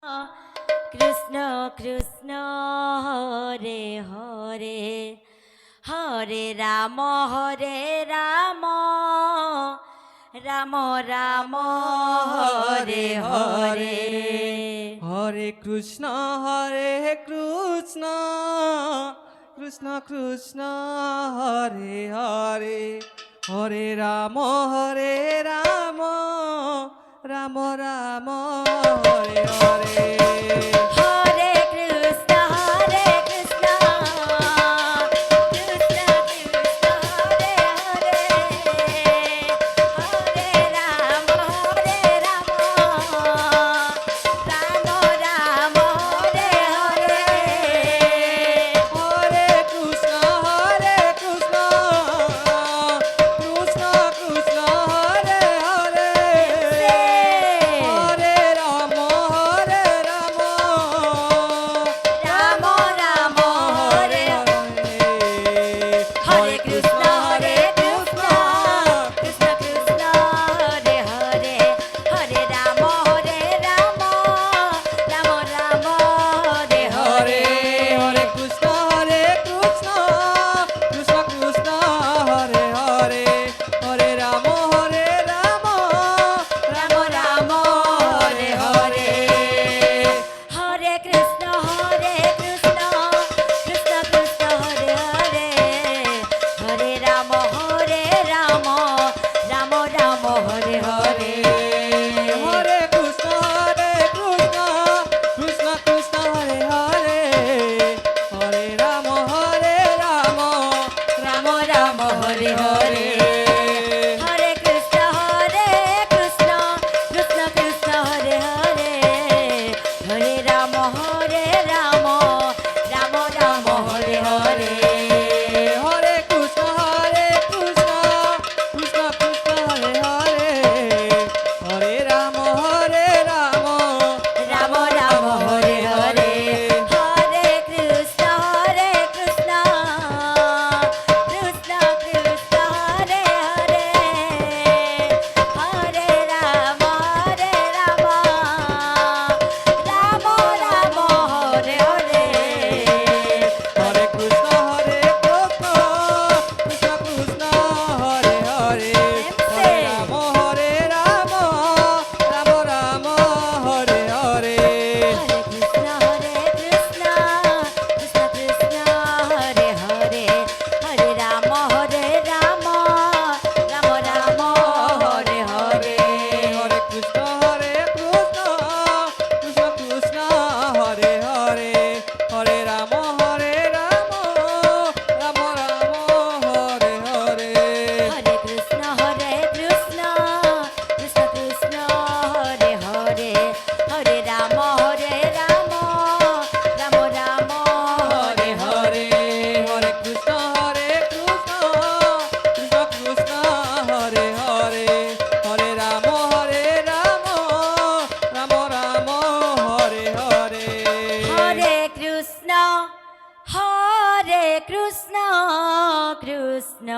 Krishna Krishna Hare Hare Hare Ram Ram Ram Hare Hare Hare Krishna Krishna Krishna Hare Hare Hare Ram Ram Ram Ram Hare Hare Hare Krishna Krishna Krishna Hare Hare Hare Ram Ram Ram Hare Hare Hare Krishna Krishna Krishna Hare Hare Hare Ram Ram Ram Ram Hare Hare Krishna Krishna Krishna Krishna Hare Hare Hare Ram Ram Ram Hare Hare Hare Hare Krishna Krishna Krishna Hare Hare Hare Ram Ram Ram Ram Hare Hare Hare Krishna Krishna Krishna Krishna Hare Hare Hare Ram Ram Ram Hare Hare Hare Krishna Krishna Krishna Krishna Hare Hare Hare Ram Ram Ram Hare Hare Hare Krishna Krishna Krishna Krishna Hare Hare Hare Ram Ram Ram Hare Hare Hare Krishna Krishna Krishna Krishna Hare Hare Hare Ram Ram Ram Hare Hare Hare Krishna Krishna Krishna Krishna Hare Hare Hare Ram Ram Ram Hare Hare Hare Krishna Krishna Krishna Hare Hare Hare Ram Ram Ram Hare Hare Hare Krishna Krishna Krishna Krishna Hare Hare Hare Ram Ram Ram Hare Hare Hare Krishna Krishna Krishna Krishna Hare Hare Hare Ram Ram Ram Hare Hare Hare Krishna Krishna Krishna Krishna Hare Hare Hare Ram Ram Ram Hare Hare Hare Hare Krishna Krishna Krishna Krishna Hare Hare Hare Ram Ram Ram Hare Hare Hare Krishna Krishna